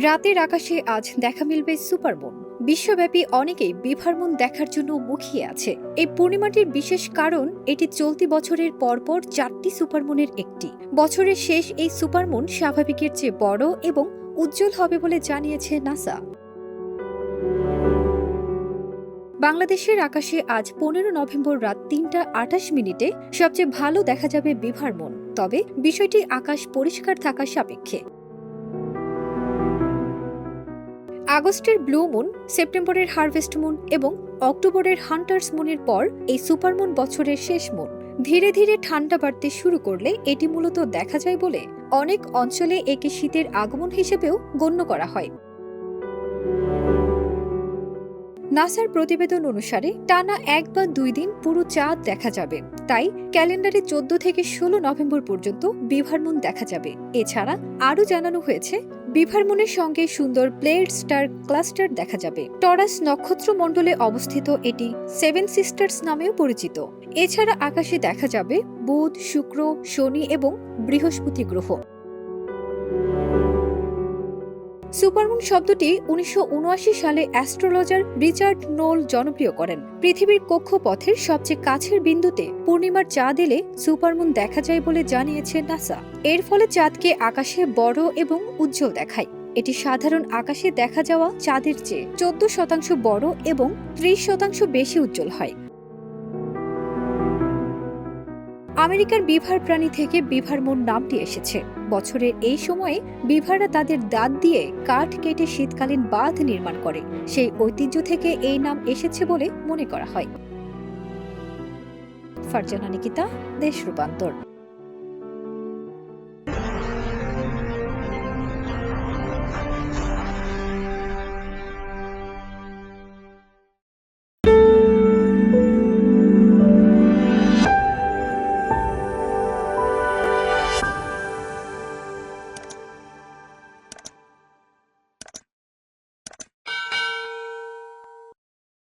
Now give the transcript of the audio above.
রাতের আকাশে আজ দেখা মিলবে সুপারমুন। বিশ্বব্যাপী অনেকেই বিভার মুন দেখার জন্য মুখিয়ে আছে। এই পূর্ণিমাটির বিশেষ কারণ এটি চলতি বছরের পরপর 4টি সুপারমুনের একটি। বছরের শেষ এই সুপারমুন স্বাভাবিকের চেয়ে বড় এবং উজ্জ্বল হবে বলে জানিয়েছে নাসা। বাংলাদেশের আকাশে আজ 15 নভেম্বর রাত 3টা 28 মিনিটে সবচেয়ে ভালো দেখা যাবে বিভার মুন। তবে বিষয়টি আকাশ পরিষ্কার থাকা সাপেক্ষে। আগস্টের ব্লু মুন, সেপ্টেম্বরের হারভেস্ট মুন এবং অক্টোবরের হান্টার্স মুনের পর এই সুপারমুন বছরের শেষ মুন। ধীরে ধীরে ঠান্ডা বাড়তে শুরু করলে এটি মূলত দেখা যায় বলে অনেক অঞ্চলে একে শীতের আগমন হিসেবেও গণ্য করা হয়। নাসার প্রতিবেদন অনুসারে টানা 1 বা 2 দিন পুরো চাঁদ দেখা যাবে। তাই ক্যালেন্ডারে 14 থেকে 16 নভেম্বর পর্যন্ত বিভার মুন দেখা যাবে। এছাড়া আরও জানানো হয়েছে বিভার মুনের সঙ্গে সুন্দর প্লেড স্টার ক্লাস্টার দেখা যাবে। টরাস নক্ষত্র মণ্ডলে অবস্থিত এটি 7 সিস্টার্স নামেও পরিচিত। এছাড়া আকাশে দেখা যাবে বুধ, শুক্র, শনি এবং বৃহস্পতি গ্রহ। সুপারমুন শব্দটি 1979 সালে অ্যাস্ট্রোলজার রিচার্ড নোল জনপ্রিয় করেন। পৃথিবীর কক্ষপথের সবচেয়ে কাছের বিন্দুতে পূর্ণিমার চাঁদ এলে সুপারমুন দেখা যায় বলে জানিয়েছে নাসা। এর ফলে চাঁদকে আকাশে বড় এবং উজ্জ্বল দেখায়। এটি সাধারণ আকাশে দেখা যাওয়া চাঁদের চেয়ে 14% বড় এবং 30% বেশি উজ্জ্বল হয়। আমেরিকার বিভার প্রাণী থেকে বিভার মুন নামটি এসেছে। বছরের এই সময়ে বিভাররা তাদের দাঁত দিয়ে কাঠ কেটে শীতকালীন বাঁধ নির্মাণ করে। সেই ঐতিহ্য থেকে এই নাম এসেছে বলে মনে করা হয়। ফারজানা নিকিতা, দেশ রূপান্তর।